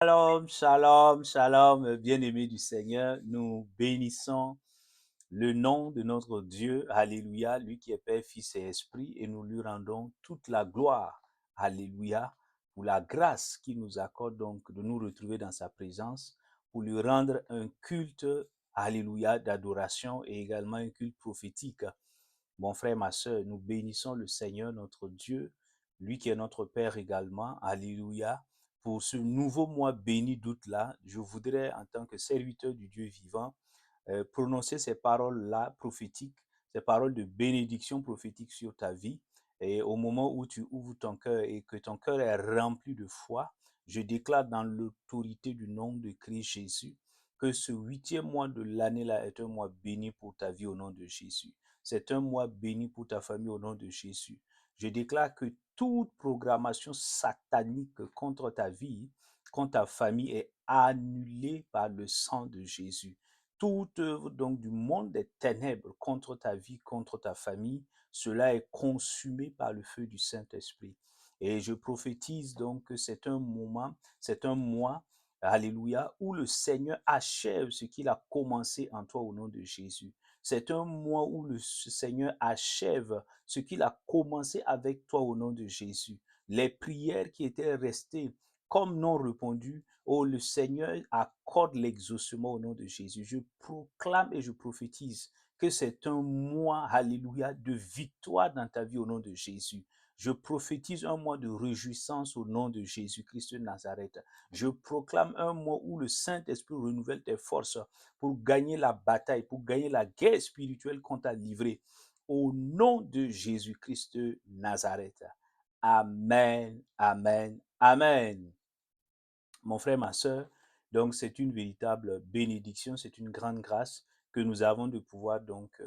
Shalom, shalom, shalom, bien-aimés du Seigneur, nous bénissons le nom de notre Dieu, alléluia, lui qui est Père, Fils et Esprit, et nous lui rendons toute la gloire, alléluia, pour la grâce qu'il nous accorde donc de nous retrouver dans sa présence, pour lui rendre un culte, alléluia, d'adoration et également un culte prophétique. Mon frère, ma sœur, nous bénissons le Seigneur, notre Dieu, lui qui est notre Père également, alléluia. Pour ce nouveau mois béni d'août-là, je voudrais, en tant que serviteur du Dieu vivant, prononcer ces paroles-là prophétiques, ces paroles de bénédiction prophétique sur ta vie. Et au moment où tu ouvres ton cœur et que ton cœur est rempli de foi, je déclare dans l'autorité du nom de Christ Jésus que ce 8e mois de l'année-là est un mois béni pour ta vie au nom de Jésus. C'est un mois béni pour ta famille au nom de Jésus. Je déclare que toute programmation satanique contre ta vie, contre ta famille est annulée par le sang de Jésus. Toute œuvre donc du monde des ténèbres contre ta vie, contre ta famille, cela est consumé par le feu du Saint-Esprit. Et je prophétise donc que c'est un moment, c'est un mois, alléluia, où le Seigneur achève ce qu'il a commencé en toi au nom de Jésus. C'est un mois où le Seigneur achève ce qu'il a commencé avec toi au nom de Jésus. Les prières qui étaient restées comme non répondues, oh, le Seigneur accorde l'exaucement au nom de Jésus. Je proclame et je prophétise que c'est un mois, alléluia, de victoire dans ta vie au nom de Jésus. Je prophétise un mois de réjouissance au nom de Jésus-Christ de Nazareth. Je proclame un mois où le Saint-Esprit renouvelle tes forces pour gagner la bataille, pour gagner la guerre spirituelle qu'on t'a livrée. Au nom de Jésus-Christ de Nazareth. Amen, amen, amen. Mon frère, ma sœur, donc c'est une véritable bénédiction, c'est une grande grâce que nous avons de pouvoir donc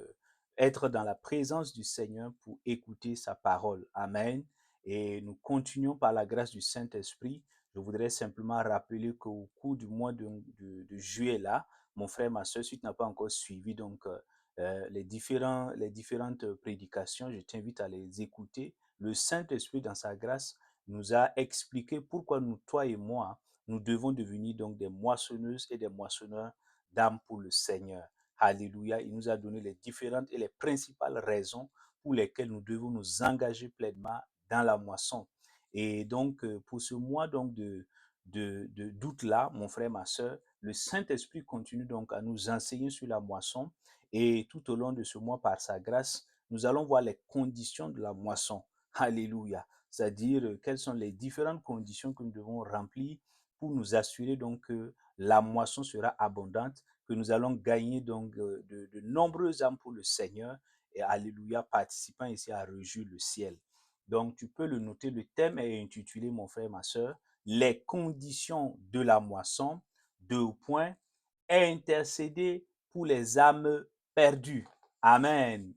être dans la présence du Seigneur pour écouter sa parole. Amen. Et nous continuons par la grâce du Saint-Esprit. Je voudrais simplement rappeler qu'au cours du mois de juillet là, mon frère, ma sœur, si tu n'as pas encore suivi donc les différentes prédications, je t'invite à les écouter. Le Saint-Esprit, dans sa grâce, nous a expliqué pourquoi nous, toi et moi, nous devons devenir donc des moissonneuses et des moissonneurs d'âmes pour le Seigneur. Alléluia. Il nous a donné les différentes et les principales raisons pour lesquelles nous devons nous engager pleinement dans la moisson. Et donc, pour ce mois donc d'août là, mon frère, ma soeur, le Saint-Esprit continue donc à nous enseigner sur la moisson. Et tout au long de ce mois, par sa grâce, nous allons voir les conditions de la moisson. Alléluia. C'est-à-dire quelles sont les différentes conditions que nous devons remplir pour nous assurer donc que la moisson sera abondante, que nous allons gagner donc de nombreuses âmes pour le Seigneur et alléluia, participant ici à réjouir le ciel. Donc tu peux le noter, le thème est intitulé, mon frère, ma soeur, les conditions de la moisson, 2 points, intercéder pour les âmes perdues. Amen.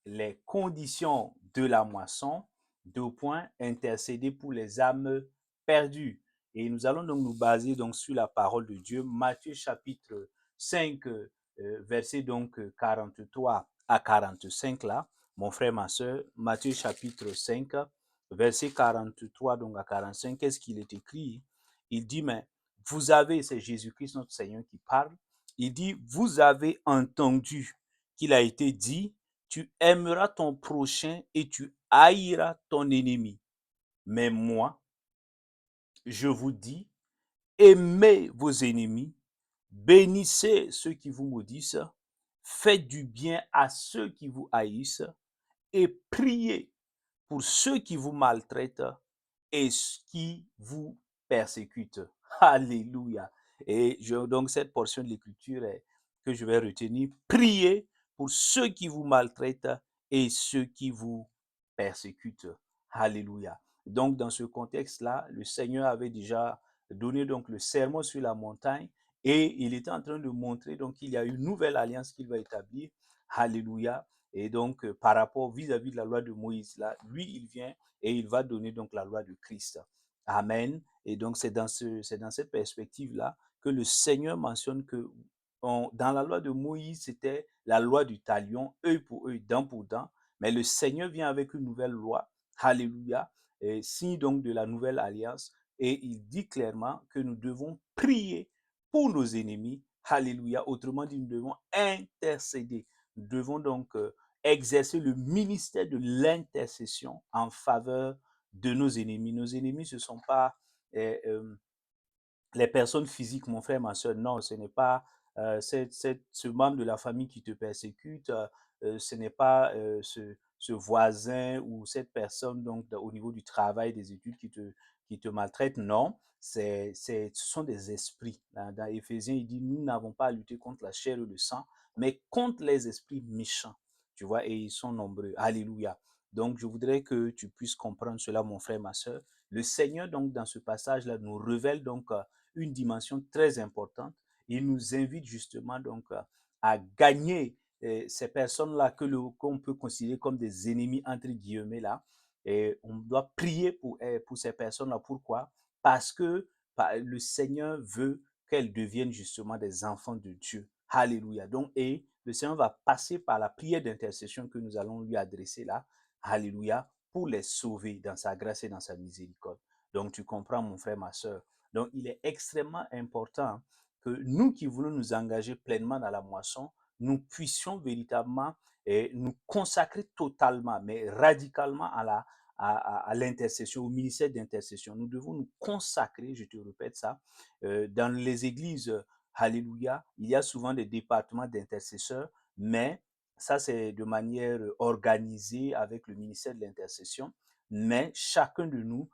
Les conditions de la moisson, 2 points, intercéder pour les âmes perdues. Et nous allons donc nous baser donc sur la parole de Dieu, Matthieu chapitre 5, verset donc 43 à 45 là, mon frère, ma soeur, Matthieu chapitre 5, verset 43 donc à 45, qu'est-ce qu'il est écrit? Il dit, mais vous avez, c'est Jésus-Christ notre Seigneur qui parle, il dit, vous avez entendu qu'il a été dit, tu aimeras ton prochain et tu haïras ton ennemi. Mais moi, je vous dis, aimez vos ennemis, bénissez ceux qui vous maudissent, faites du bien à ceux qui vous haïssent et priez pour ceux qui vous maltraitent et qui vous persécutent. Alléluia. Et donc cette portion de l'écriture que je vais retenir, priez pour ceux qui vous maltraitent et ceux qui vous persécutent. Alléluia. Donc dans ce contexte-là, le Seigneur avait déjà donné donc le sermon sur la montagne et il était en train de montrer donc qu'il y a une nouvelle alliance qu'il va établir. Alléluia. Et donc, par rapport vis-à-vis de la loi de Moïse, là, lui, il vient et il va donner donc la loi de Christ. Amen. Et donc, c'est dans cette perspective-là que le Seigneur mentionne que dans la loi de Moïse, c'était la loi du talion, œil pour œil, dent pour dent. Mais le Seigneur vient avec une nouvelle loi. Alléluia. Et signe donc de la nouvelle alliance Et il dit clairement que nous devons prier pour nos ennemis. Alléluia. Autrement dit, nous devons intercéder. Nous devons donc exercer le ministère de l'intercession en faveur de nos ennemis. Nos ennemis, ce ne sont pas les personnes physiques, mon frère, ma soeur. Non, ce n'est pas ce membre de la famille qui te persécute, ce n'est pas ce voisin ou cette personne donc au niveau du travail, des études qui te maltraite. Non, ce sont des esprits. Dans Éphésiens, il dit, nous n'avons pas à lutter contre la chair ou le sang, mais contre les esprits méchants. Tu vois, et ils sont nombreux. Alléluia. Donc, je voudrais que tu puisses comprendre cela, mon frère, ma soeur. Le Seigneur, donc, dans ce passage-là, nous révèle donc une dimension très importante. Il nous invite justement donc à gagner ces personnes-là qu'on peut considérer comme des ennemis entre guillemets là. Et on doit prier pour ces personnes-là. Pourquoi? Parce que le Seigneur veut qu'elles deviennent justement des enfants de Dieu. Alléluia. Donc, et le Seigneur va passer par la prière d'intercession que nous allons lui adresser là. Alléluia. Pour les sauver dans sa grâce et dans sa miséricorde. Donc, tu comprends, mon frère, ma soeur. Donc, il est extrêmement important que nous qui voulons nous engager pleinement dans la moisson, nous puissions véritablement nous consacrer totalement, mais radicalement à l'intercession, au ministère d'intercession. Nous devons nous consacrer, je te répète ça, dans les églises, alléluia, il y a souvent des départements d'intercesseurs, mais ça c'est de manière organisée avec le ministère de l'intercession. Mais chacun de nous,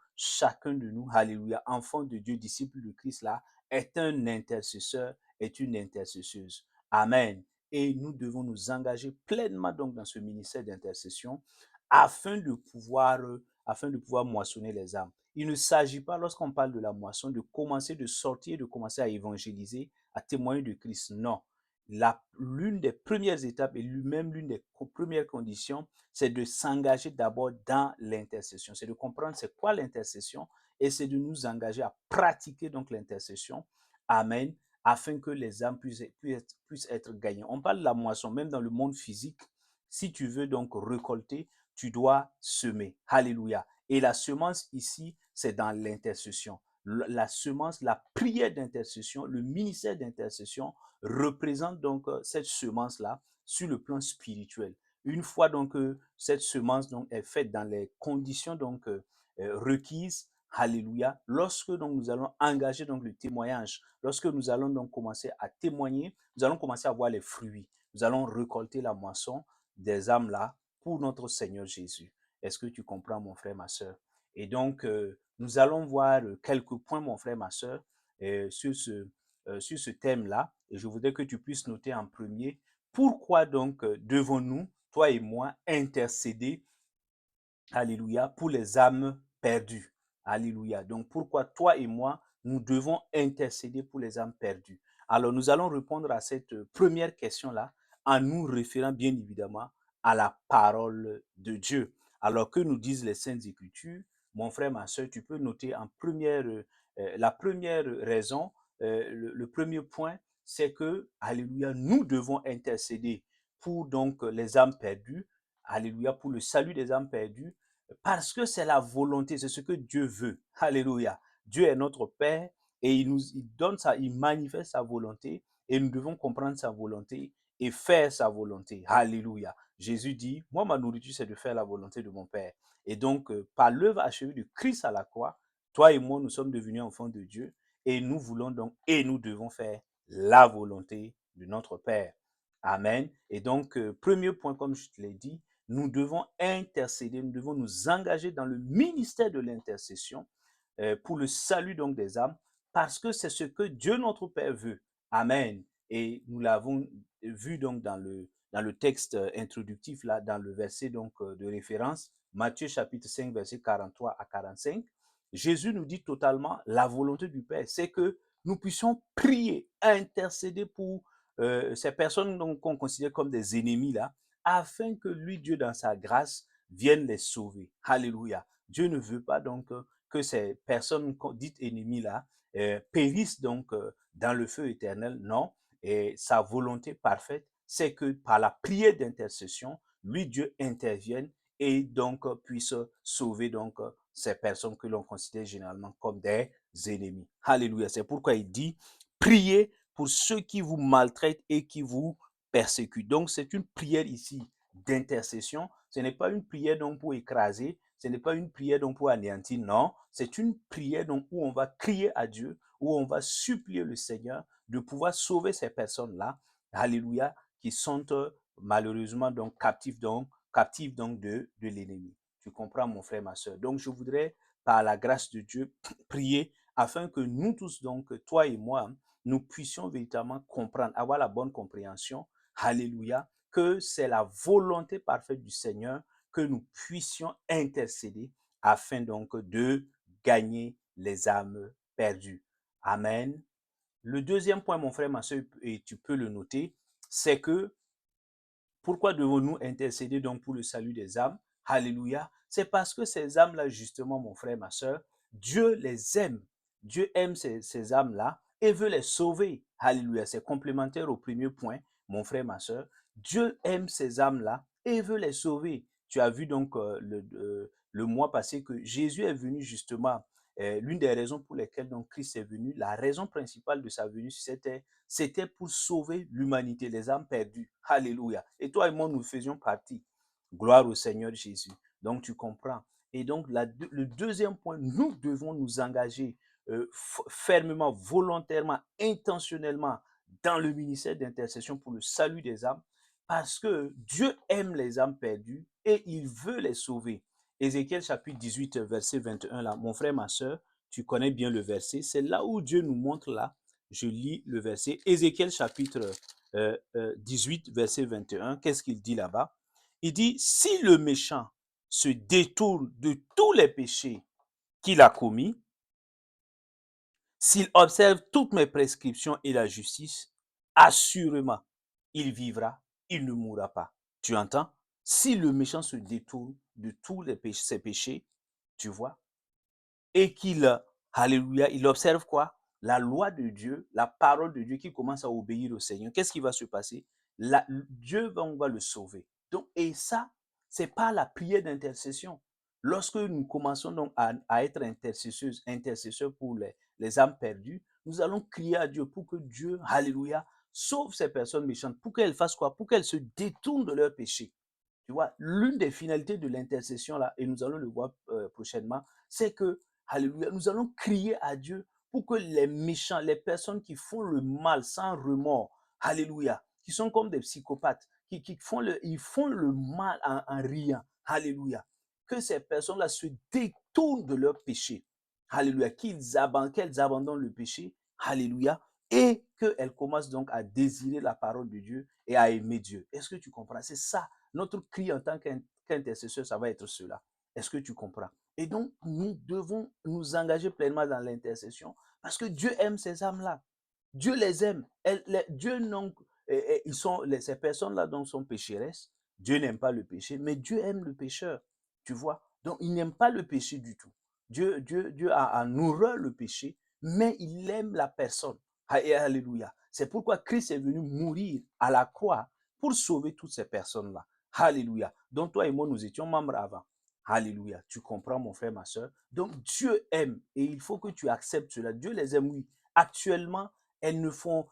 alléluia, enfant de Dieu, disciple de Christ là, est un intercesseur, est une intercesseuse. Amen. Et nous devons nous engager pleinement donc dans ce ministère d'intercession afin de pouvoir moissonner les âmes. Il ne s'agit pas, lorsqu'on parle de la moisson, de commencer, de sortir, de commencer à évangéliser, à témoigner de Christ. Non. L'une des premières étapes et même l'une des premières conditions, c'est de s'engager d'abord dans l'intercession. C'est de comprendre c'est quoi l'intercession et c'est de nous engager à pratiquer donc l'intercession. Amen. Afin que les âmes puissent être gagnées. On parle de la moisson, même dans le monde physique. Si tu veux donc récolter, tu dois semer. Alléluia. Et la semence ici, c'est dans l'intercession. La semence, la prière d'intercession, le ministère d'intercession représente donc cette semence-là sur le plan spirituel. Une fois donc cette semence donc est faite dans les conditions donc requises, alléluia, lorsque donc nous allons engager donc le témoignage, lorsque nous allons donc commencer à témoigner, nous allons commencer à voir les fruits. Nous allons récolter la moisson des âmes là pour notre Seigneur Jésus. Est-ce que tu comprends, mon frère, ma soeur? Et donc, nous allons voir quelques points, mon frère, ma soeur, sur ce thème-là. Et je voudrais que tu puisses noter en premier, pourquoi donc devons-nous, toi et moi, intercéder, alléluia, pour les âmes perdues. Alléluia. Donc, pourquoi toi et moi, nous devons intercéder pour les âmes perdues? Alors, nous allons répondre à cette première question-là en nous référant bien évidemment à la parole de Dieu. Alors, que nous disent les Saintes Écritures? Mon frère, ma soeur, tu peux noter en première, la première raison, le premier point, c'est que, alléluia, nous devons intercéder pour donc les âmes perdues, alléluia, pour le salut des âmes perdues, parce que c'est la volonté, c'est ce que Dieu veut. Alléluia. Dieu est notre Père et il donne ça, il manifeste sa volonté et nous devons comprendre sa volonté et faire sa volonté. Alléluia. Jésus dit, moi ma nourriture c'est de faire la volonté de mon Père. Et donc par l'œuvre achevée de Christ à la croix, toi et moi nous sommes devenus enfants de Dieu et nous voulons donc et nous devons faire la volonté de notre Père. Amen. Et donc premier point comme je te l'ai dit, nous devons intercéder, nous devons nous engager dans le ministère de l'intercession pour le salut donc des âmes, parce que c'est ce que Dieu notre Père veut. Amen. Et nous l'avons vu donc dans le texte introductif, là, dans le verset donc de référence, Matthieu chapitre 5, verset 43 à 45. Jésus nous dit totalement la volonté du Père, c'est que nous puissions prier, intercéder pour ces personnes qu'on considère comme des ennemis là, afin que lui, Dieu, dans sa grâce, vienne les sauver. Alléluia. Dieu ne veut pas donc que ces personnes dites ennemies là périssent donc dans le feu éternel. Non. Et sa volonté parfaite, c'est que par la prière d'intercession, lui, Dieu intervienne et donc puisse sauver donc ces personnes que l'on considère généralement comme des ennemis. Alléluia. C'est pourquoi il dit, priez pour ceux qui vous maltraitent et qui vous persécutent. Donc, c'est une prière ici d'intercession. Ce n'est pas une prière donc pour écraser, ce n'est pas une prière donc pour anéantir, non. C'est une prière donc où on va crier à Dieu, où on va supplier le Seigneur de pouvoir sauver ces personnes-là, alléluia, qui sont malheureusement donc captifs donc de l'ennemi. Tu comprends, mon frère, ma soeur. Donc, je voudrais, par la grâce de Dieu, prier afin que nous tous, donc, toi et moi, nous puissions véritablement comprendre, avoir la bonne compréhension, alléluia, que c'est la volonté parfaite du Seigneur que nous puissions intercéder afin donc de gagner les âmes perdues. Amen. Le deuxième point, mon frère, ma soeur, et tu peux le noter, c'est que pourquoi devons-nous intercéder donc pour le salut des âmes? Alléluia. C'est parce que ces âmes-là, justement, mon frère, ma soeur, Dieu les aime. Dieu aime ces âmes-là et veut les sauver. Alléluia. C'est complémentaire au premier point, mon frère, ma soeur. Dieu aime ces âmes-là et veut les sauver. Tu as vu donc le mois passé que Jésus est venu justement. L'une des raisons pour lesquelles donc Christ est venu, la raison principale de sa venue, c'était pour sauver l'humanité, les âmes perdues. Alléluia. Et toi et moi, nous faisions partie. Gloire au Seigneur Jésus. Donc, tu comprends. Et donc, le deuxième point, nous devons nous engager fermement, volontairement, intentionnellement dans le ministère d'intercession pour le salut des âmes, parce que Dieu aime les âmes perdues et il veut les sauver. Ézéchiel chapitre 18, verset 21, là, mon frère, ma soeur, tu connais bien le verset. C'est là où Dieu nous montre là. Je lis le verset. Ézéchiel chapitre 18, verset 21. Qu'est-ce qu'il dit là-bas? Il dit, si le méchant se détourne de tous les péchés qu'il a commis, s'il observe toutes mes prescriptions et la justice, assurément, il vivra, il ne mourra pas. Tu entends? Si le méchant se détourne de tous ses péchés, tu vois, et qu'il, alléluia, il observe quoi? La loi de Dieu, la parole de Dieu, qui commence à obéir au Seigneur. Qu'est-ce qui va se passer? Dieu va le sauver. Donc, et ça, c'est pas la prière d'intercession. Lorsque nous commençons donc à être intercesseurs pour les âmes perdues, nous allons crier à Dieu pour que Dieu, alléluia, sauve ces personnes méchantes. Pour qu'elles fassent quoi? Pour qu'elles se détournent de leurs péchés. Tu vois, l'une des finalités de l'intercession, là, et nous allons le voir prochainement, c'est que, alléluia, nous allons crier à Dieu pour que les méchants, les personnes qui font le mal sans remords, alléluia, qui sont comme des psychopathes, qui font ils font le mal en riant, alléluia, que ces personnes-là se détournent de leur péché, alléluia, qu'elles abandonnent le péché, alléluia, et qu'elles commencent donc à désirer la parole de Dieu et à aimer Dieu. Est-ce que tu comprends? C'est ça. Notre cri en tant qu'intercesseur, ça va être cela. Est-ce que tu comprends? Et donc, nous devons nous engager pleinement dans l'intercession parce que Dieu aime ces âmes-là. Dieu les aime. Dieu non, ces personnes-là donc sont pécheresses. Dieu n'aime pas le péché, mais Dieu aime le pécheur. Tu vois? Donc, il n'aime pas le péché du tout. Dieu a en horreur le péché, mais il aime la personne. Alléluia. C'est pourquoi Christ est venu mourir à la croix pour sauver toutes ces personnes-là. Alléluia. Donc toi et moi, nous étions membres avant. Alléluia. Tu comprends, mon frère, ma soeur. Donc Dieu aime et il faut que tu acceptes cela. Dieu les aime, oui. Actuellement,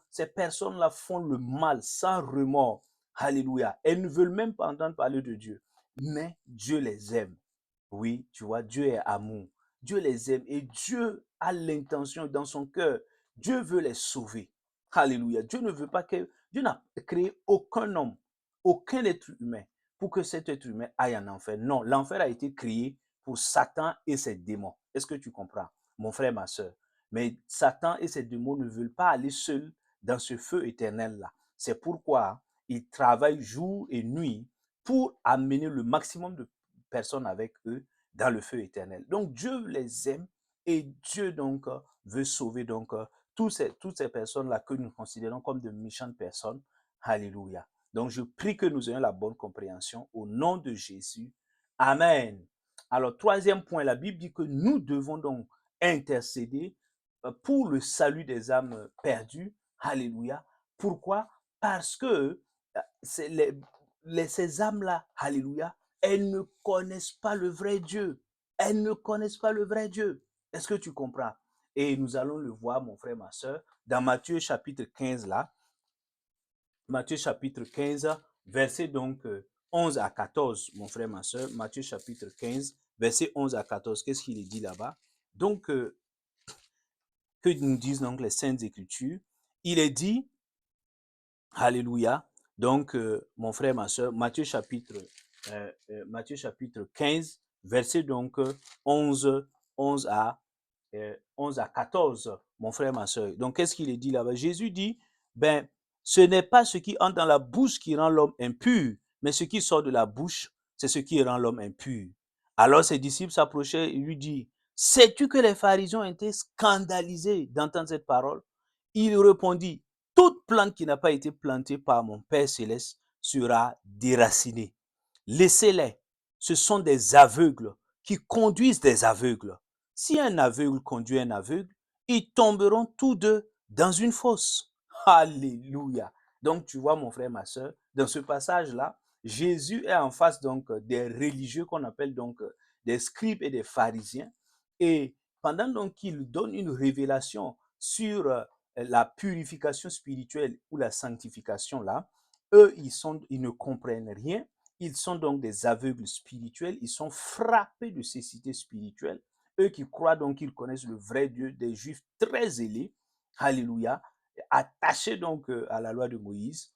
ces personnes-là font le mal sans remords. Alléluia. Elles ne veulent même pas entendre parler de Dieu. Mais Dieu les aime. Oui, tu vois, Dieu est amour. Dieu les aime et Dieu a l'intention dans son cœur. Dieu veut les sauver. Alléluia. Dieu n'a créé aucun homme, aucun être humain pour que cet être humain aille en enfer. Non, l'enfer a été créé pour Satan et ses démons. Est-ce que tu comprends, mon frère, ma soeur? Mais Satan et ses démons ne veulent pas aller seuls dans ce feu éternel-là. C'est pourquoi ils travaillent jour et nuit pour amener le maximum de personnes avec eux dans le feu éternel. Donc Dieu les aime et Dieu donc veut sauver donc toutes ces personnes-là que nous considérons comme de méchantes personnes. Alléluia. Donc je prie que nous ayons la bonne compréhension au nom de Jésus. Amen. Alors troisième point, la Bible dit que nous devons donc intercéder pour le salut des âmes perdues. Alléluia. Pourquoi? Parce que ces âmes-là, alléluia, elles ne connaissent pas le vrai Dieu. elles ne connaissent pas le vrai Dieu. Est-ce que tu comprends? Et nous allons le voir, mon frère, ma soeur, dans Matthieu chapitre 15, là. Matthieu chapitre 15, verset donc 11 à 14, mon frère, ma soeur. Matthieu chapitre 15, verset 11 à 14. Qu'est-ce qu'il est dit là-bas? Donc, que nous disent donc les Saintes Écritures? Il est dit, Alléluia. Donc, mon frère, ma soeur, Matthieu chapitre 15, verset donc 11, 11 à 11 à 14, mon frère, ma soeur. Donc, qu'est-ce qu'il est dit là-bas? Jésus dit, ben, ce n'est pas ce qui entre dans la bouche qui rend l'homme impur, mais ce qui sort de la bouche, c'est ce qui rend l'homme impur. Alors ses disciples s'approchaient et lui disent, sais-tu que les pharisiens ont été scandalisés d'entendre cette parole? Il répondit, toute plante qui n'a pas été plantée par mon Père céleste sera déracinée. Laissez-les. Ce sont des aveugles qui conduisent des aveugles. Si un aveugle conduit un aveugle, ils tomberont tous deux dans une fosse. Alléluia. Donc, tu vois, mon frère, ma soeur, dans ce passage-là, Jésus est en face donc des religieux qu'on appelle donc des scribes et des pharisiens. Et pendant donc qu'il donne une révélation sur la purification spirituelle ou la sanctification là, eux, ils ne comprennent rien. Ils sont donc des aveugles spirituels. Ils sont frappés de cécité spirituelle. Eux qui croient donc qu'ils connaissent le vrai Dieu, des Juifs très zélés, alléluia, attachés donc à la loi de Moïse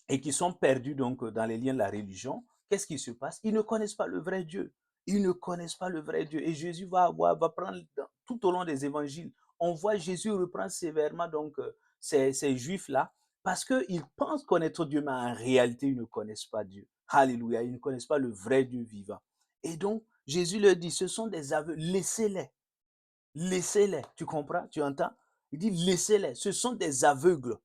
et qui sont perdus donc dans les liens de la religion. Qu'est-ce qui se passe? Ils ne connaissent pas le vrai Dieu. Ils ne connaissent pas le vrai Dieu. Et Jésus va prendre tout au long des évangiles. On voit Jésus reprendre sévèrement donc ces Juifs-là parce qu'ils pensent connaître Dieu, mais en réalité, ils ne connaissent pas Dieu. Alléluia. Ils ne connaissent pas le vrai Dieu vivant. Et donc, Jésus leur dit, ce sont des aveugles, laissez-les. Laissez-les. Tu comprends? Tu entends? Il dit, laissez-les. Ce sont des aveugles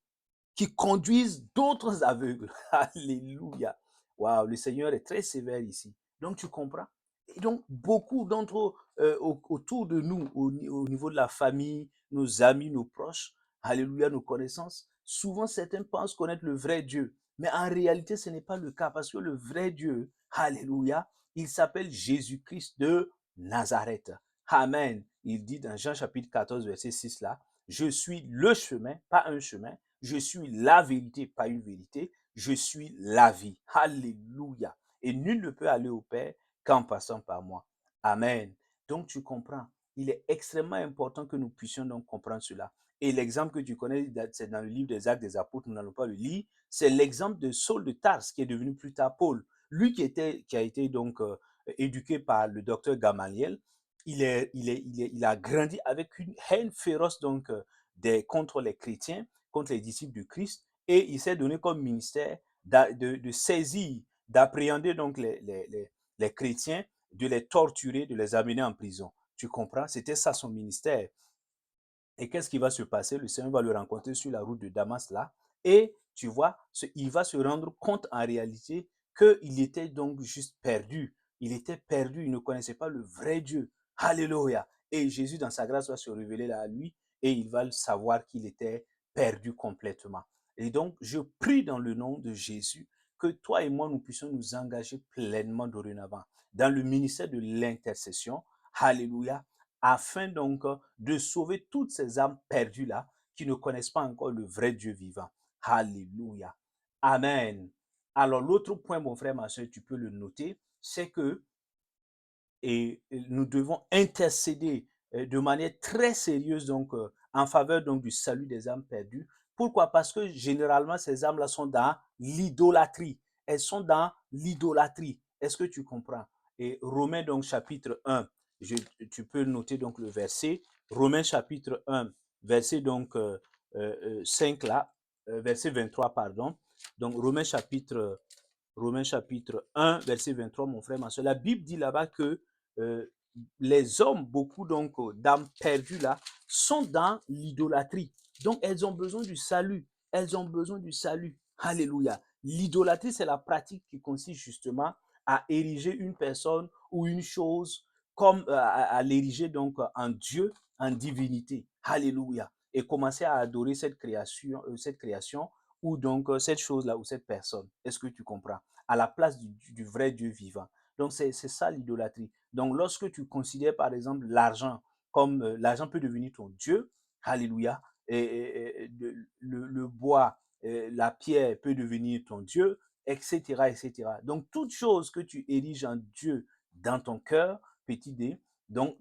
qui conduisent d'autres aveugles. Alléluia. Waouh, le Seigneur est très sévère ici. Donc, tu comprends? Et donc, beaucoup d'entre autour de nous, au niveau de la famille, nos amis, nos proches, alléluia, nos connaissances, souvent certains pensent connaître le vrai Dieu. Mais en réalité, ce n'est pas le cas parce que le vrai Dieu, alléluia, il s'appelle Jésus-Christ de Nazareth. Amen. Il dit dans Jean chapitre 14, verset 6 là, je suis le chemin, pas un chemin, je suis la vérité, pas une vérité. Je suis la vie. Alléluia. Et nul ne peut aller au Père qu'en passant par moi. Amen. Donc tu comprends. Il est extrêmement important que nous puissions donc comprendre cela. Et l'exemple que tu connais, c'est dans le livre des Actes des Apôtres, nous n'allons pas le lire. C'est l'exemple de Saul de Tarse, qui est devenu plus tard Paul. Lui qui a été donc éduqué par le docteur Gamaliel, il a grandi avec une haine féroce donc contre les chrétiens, contre les disciples du Christ, et il s'est donné comme ministère de saisir, d'appréhender donc les chrétiens, de les torturer, de les amener en prison. Tu comprends? C'était ça son ministère. Et qu'est-ce qui va se passer? Le Seigneur va le rencontrer sur la route de Damas là. Et tu vois, il va se rendre compte en réalité qu'il était donc juste perdu. Il était perdu, il ne connaissait pas le vrai Dieu. Alléluia. Et Jésus, dans sa grâce, va se révéler là à lui et il va savoir qu'il était perdu complètement. Et donc, je prie dans le nom de Jésus que toi et moi, nous puissions nous engager pleinement dorénavant dans le ministère de l'intercession. Alléluia, afin donc de sauver toutes ces âmes perdues-là qui ne connaissent pas encore le vrai Dieu vivant. Alléluia. Amen. Alors, l'autre point, mon frère, ma soeur, tu peux le noter, c'est que nous devons intercéder de manière très sérieuse donc, en faveur donc, du salut des âmes perdues. Pourquoi? Parce que généralement, ces âmes-là sont dans l'idolâtrie. Elles sont dans l'idolâtrie. Est-ce que tu comprends? Et Romains donc chapitre 1, tu peux noter donc le verset. Romains chapitre 1, verset donc 5 là, verset 23, pardon. Donc Romains chapitre 1, verset 23, mon frère, ma soeur. La Bible dit là-bas que euh, les hommes, beaucoup donc d'âmes perdues là, sont dans l'idolâtrie. Donc, elles ont besoin du salut. Elles ont besoin du salut. Alléluia. L'idolâtrie, c'est la pratique qui consiste justement à ériger une personne ou une chose comme à l'ériger donc en Dieu, en divinité. Alléluia. Et commencer à adorer cette création ou donc cette chose-là ou cette personne. Est-ce que tu comprends? À la place du vrai Dieu vivant. Donc, c'est ça l'idolâtrie. Donc, lorsque tu considères, par exemple, l'argent comme l'argent peut devenir ton Dieu, alléluia, et le bois, la pierre peut devenir ton Dieu, etc., etc. Donc, toute chose que tu ériges en Dieu dans ton cœur, petit d, donc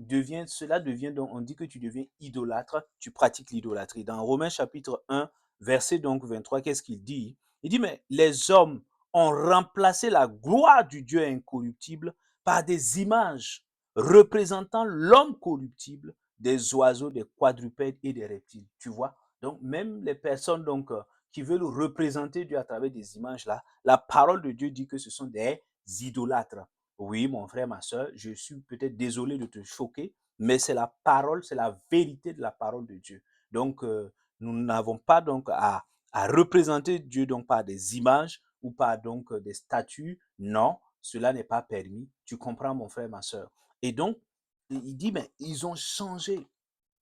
cela devient, donc on dit que tu deviens idolâtre, tu pratiques l'idolâtrie. Dans Romains chapitre 1, verset donc 23, qu'est-ce qu'il dit? Il dit, mais les hommes ont remplacé la gloire du Dieu incorruptible par des images représentant l'homme corruptible, des oiseaux, des quadrupèdes et des reptiles. Tu vois? Donc, même les personnes donc, qui veulent représenter Dieu à travers des images là, la parole de Dieu dit que ce sont des idolâtres. Oui, mon frère, ma soeur, je suis peut-être désolé de te choquer, mais c'est la parole, c'est la vérité de la parole de Dieu. Donc, nous n'avons pas donc à représenter Dieu donc par des images ou par donc des statues. Non, cela n'est pas permis. Tu comprends, mon frère, ma soeur. Et donc, il dit, mais ils ont changé.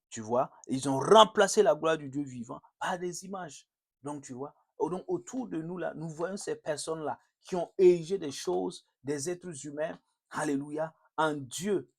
Tu vois, ils ont remplacé la gloire du Dieu vivant par des images. Donc, tu vois, donc autour de nous, là, nous voyons ces personnes-là qui ont érigé des choses, des êtres humains, alléluia, en Dieu,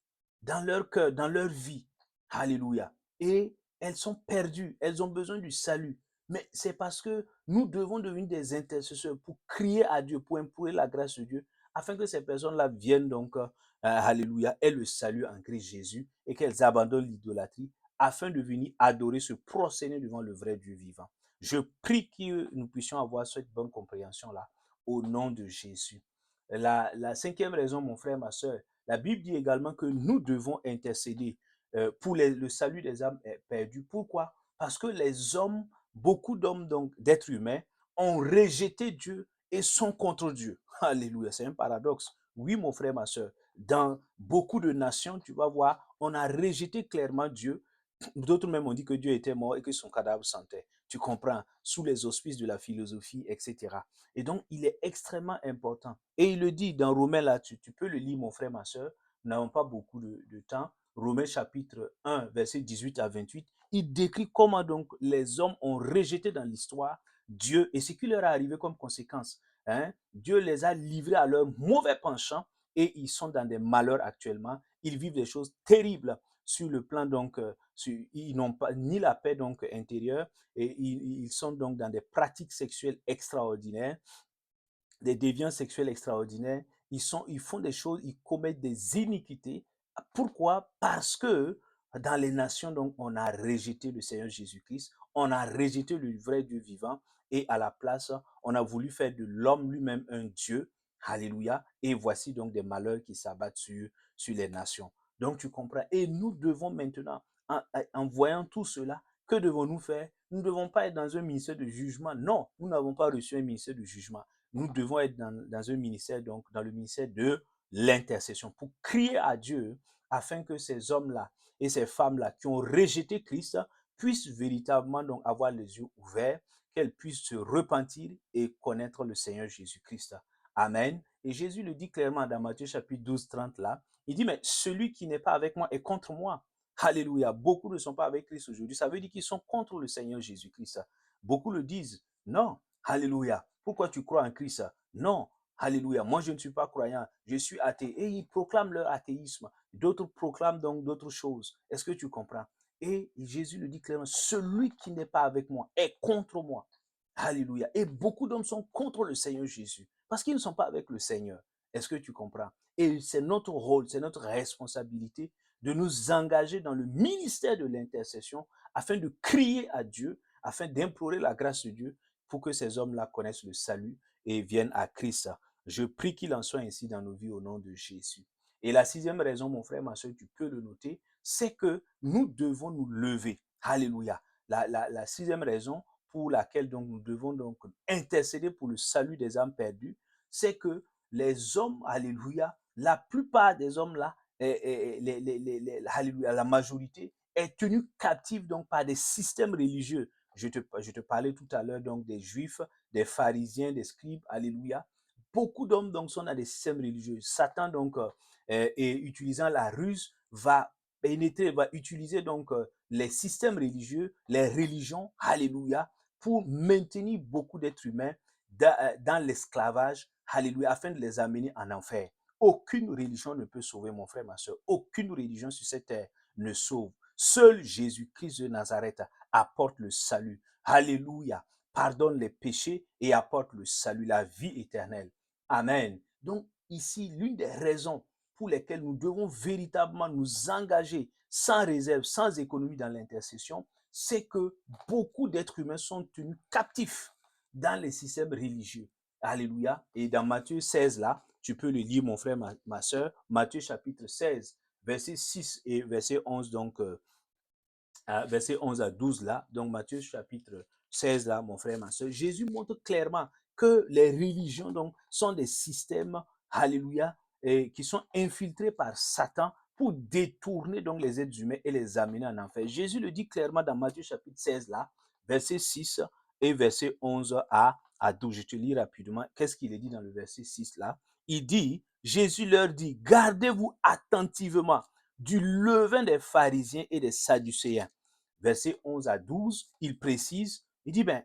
dans leur cœur, dans leur vie, alléluia. Et elles sont perdues, elles ont besoin du salut. Mais c'est parce que nous devons devenir des intercesseurs pour crier à Dieu, pour implorer la grâce de Dieu, afin que ces personnes-là viennent donc, alléluia, aient le salut en Christ Jésus et qu'elles abandonnent l'idolâtrie afin de venir adorer, se prosterner devant le vrai Dieu vivant. Je prie que nous puissions avoir cette bonne compréhension-là au nom de Jésus. La cinquième raison, mon frère, ma soeur, la Bible dit également que nous devons intercéder pour le salut des âmes perdues. Pourquoi? Parce que les hommes, beaucoup d'hommes, donc d'êtres humains, ont rejeté Dieu et sont contre Dieu. Alléluia, c'est un paradoxe. Oui, mon frère, ma soeur, dans beaucoup de nations, tu vas voir, on a rejeté clairement Dieu. D'autres même ont dit que Dieu était mort et que son cadavre sentait. Tu comprends? Sous les auspices de la philosophie, etc. Et donc, il est extrêmement important. Et il le dit dans Romains, là, tu peux le lire, mon frère, ma soeur. Nous n'avons pas beaucoup de temps. Romains chapitre 1, verset 18 à 28. Il décrit comment donc les hommes ont rejeté dans l'histoire Dieu et ce qui leur est arrivé comme conséquence. Hein? Dieu les a livrés à leur mauvais penchant et ils sont dans des malheurs actuellement. Ils vivent des choses terribles sur le plan donc, ils n'ont pas ni la paix donc intérieure et ils sont donc dans des pratiques sexuelles extraordinaires, des déviants sexuels extraordinaires. Ils font des choses, ils commettent des iniquités. Pourquoi? Parce que dans les nations, donc, on a rejeté le Seigneur Jésus-Christ, on a rejeté le vrai Dieu vivant et à la place, on a voulu faire de l'homme lui-même un Dieu. Alléluia. Et voici donc des malheurs qui s'abattent sur les nations. Donc tu comprends. Et nous devons maintenant, en voyant tout cela, que devons-nous faire? Nous ne devons pas être dans un ministère de jugement. Non, nous n'avons pas reçu un ministère de jugement. Nous devons être dans un ministère, donc dans le ministère de l'intercession, pour crier à Dieu afin que ces hommes-là et ces femmes-là qui ont rejeté Christ puissent véritablement donc avoir les yeux ouverts, qu'elles puissent se repentir et connaître le Seigneur Jésus-Christ. Amen. Et Jésus le dit clairement dans Matthieu chapitre 12, 30 là. Il dit, mais celui qui n'est pas avec moi est contre moi. Alléluia. Beaucoup ne sont pas avec Christ aujourd'hui. Ça veut dire qu'ils sont contre le Seigneur Jésus-Christ. Beaucoup le disent. Non. Alléluia. Pourquoi tu crois en Christ? Non. Alléluia. Moi, je ne suis pas croyant. Je suis athée. Et ils proclament leur athéisme. D'autres proclament donc d'autres choses. Est-ce que tu comprends? Et Jésus le dit clairement, celui qui n'est pas avec moi est contre moi. Alléluia. Et beaucoup d'hommes sont contre le Seigneur Jésus parce qu'ils ne sont pas avec le Seigneur. Est-ce que tu comprends? Et c'est notre rôle, c'est notre responsabilité de nous engager dans le ministère de l'intercession afin de crier à Dieu, afin d'implorer la grâce de Dieu pour que ces hommes-là connaissent le salut et viennent à Christ. Je prie qu'il en soit ainsi dans nos vies au nom de Jésus. Et la sixième raison, mon frère, ma soeur, tu peux le noter, c'est que nous devons nous lever. Alléluia. La sixième raison pour laquelle donc nous devons donc intercéder pour le salut des âmes perdues, c'est que les hommes, alléluia, la plupart des hommes là, alléluia, la majorité est tenue captive donc par des systèmes religieux. Je te parlais tout à l'heure donc des juifs, des pharisiens, des scribes, alléluia. Beaucoup d'hommes donc sont dans des systèmes religieux. Satan donc, et utilisant la ruse, va pénétrer, va utiliser donc les systèmes religieux, les religions, alléluia, pour maintenir beaucoup d'êtres humains dans l'esclavage, alléluia, afin de les amener en enfer. Aucune religion ne peut sauver, mon frère, ma soeur. Aucune religion sur cette terre ne sauve. Seul Jésus-Christ de Nazareth apporte le salut. Alléluia. Pardonne les péchés et apporte le salut, la vie éternelle. Amen. Donc, ici, l'une des raisons pour lesquelles nous devons véritablement nous engager sans réserve, sans économie dans l'intercession, c'est que beaucoup d'êtres humains sont tenus captifs dans les systèmes religieux. Alléluia. Et dans Matthieu 16, là, tu peux le lire, mon frère, ma soeur. Matthieu chapitre 16, verset 6 et verset 11, donc, verset 11 à 12, là. Donc, Matthieu chapitre 16, là, mon frère, ma soeur. Jésus montre clairement que les religions, donc, sont des systèmes, alléluia, qui sont infiltrés par Satan pour détourner donc les êtres humains et les amener en enfer. Jésus le dit clairement dans Matthieu chapitre 16, là, verset 6 et verset 11 à 12. Je te lis rapidement. Qu'est-ce qu'il est dit dans le verset 6, là? Il dit, Jésus leur dit, gardez-vous attentivement du levain des pharisiens et des sadducéens. Verset 11 à 12, il précise, il dit, ben,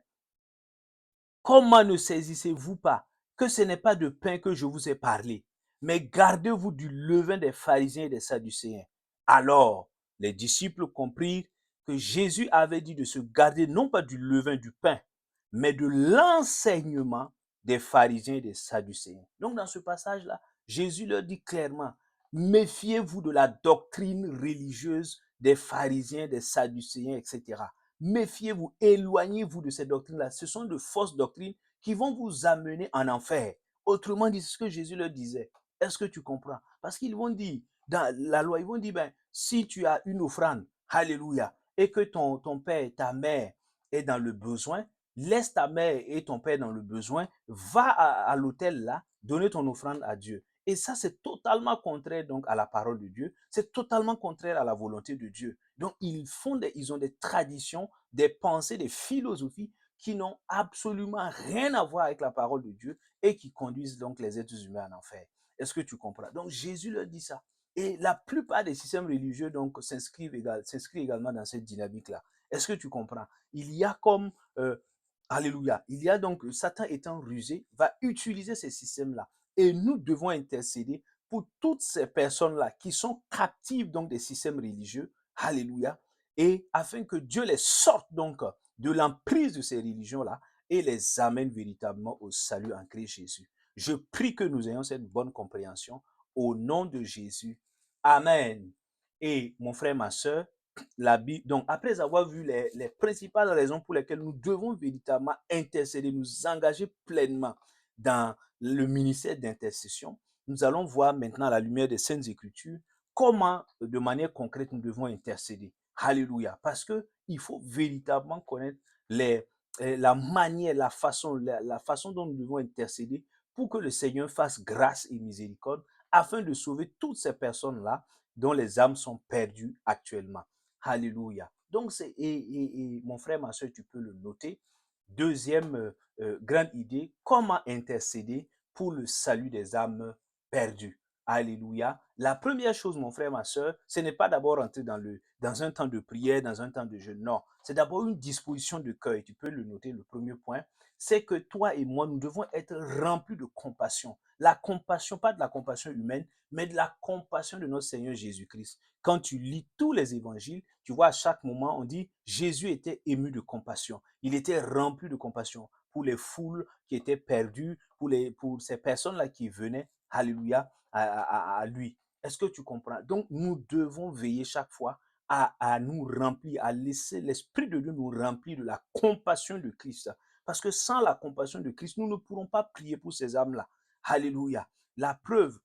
comment ne saisissez-vous pas que ce n'est pas de pain que je vous ai parlé, mais gardez-vous du levain des pharisiens et des sadducéens. Alors, les disciples comprirent que Jésus avait dit de se garder non pas du levain du pain, mais de l'enseignement des pharisiens et des sadducéens. Donc, dans ce passage-là, Jésus leur dit clairement, méfiez-vous de la doctrine religieuse des pharisiens, des sadducéens, etc. Méfiez-vous, éloignez-vous de ces doctrines-là. Ce sont de fausses doctrines qui vont vous amener en enfer. Autrement dit, c'est ce que Jésus leur disait. Est-ce que tu comprends? Parce qu'ils vont dire, dans la loi, ils vont dire, ben, si tu as une offrande, alléluia, et que ton père, ta mère est dans le besoin, laisse ta mère et ton père dans le besoin, va à l'autel là, donner ton offrande à Dieu. Et ça, c'est totalement contraire donc à la parole de Dieu. C'est totalement contraire à la volonté de Dieu. Donc, ils ont des traditions, des pensées, des philosophies qui n'ont absolument rien à voir avec la parole de Dieu et qui conduisent donc les êtres humains en enfer. Est-ce que tu comprends? Donc, Jésus leur dit ça. Et la plupart des systèmes religieux donc s'inscrivent également dans cette dynamique-là. Est-ce que tu comprends? Il y a comme, alléluia, il y a donc, Satan étant rusé, va utiliser ces systèmes-là. Et nous devons intercéder pour toutes ces personnes-là qui sont captives donc des systèmes religieux, alléluia, et afin que Dieu les sorte donc de l'emprise de ces religions-là et les amène véritablement au salut en Christ Jésus. Je prie que nous ayons cette bonne compréhension au nom de Jésus. Amen. Et mon frère, ma soeur, la Bible, donc après avoir vu les principales raisons pour lesquelles nous devons véritablement intercéder, nous engager pleinement dans le ministère d'intercession, nous allons voir maintenant à la lumière des Saintes Écritures comment, de manière concrète, nous devons intercéder. Alléluia. Parce qu'il faut véritablement connaître la manière, la façon dont nous devons intercéder pour que le Seigneur fasse grâce et miséricorde afin de sauver toutes ces personnes-là dont les âmes sont perdues actuellement. Alléluia. Donc, et mon frère, ma soeur, tu peux le noter. Deuxième grande idée, comment intercéder pour le salut des âmes perdues. Alléluia. La première chose, mon frère, ma soeur, ce n'est pas d'abord entrer dans un temps de prière, dans un temps de jeûne. Non, c'est d'abord une disposition de cœur. Tu peux le noter, le premier point, c'est que toi et moi, nous devons être remplis de compassion. La compassion, pas de la compassion humaine, mais de la compassion de notre Seigneur Jésus-Christ. Quand tu lis tous les évangiles, tu vois à chaque moment, on dit Jésus était ému de compassion. Il était rempli de compassion pour les foules qui étaient perdues, pour ces personnes-là qui venaient, alléluia, à lui. Est-ce que tu comprends? Donc, nous devons veiller chaque fois à nous remplir, à laisser l'Esprit de Dieu nous remplir de la compassion de Christ. Parce que sans la compassion de Christ, nous ne pourrons pas prier pour ces âmes-là. Alléluia. La preuve,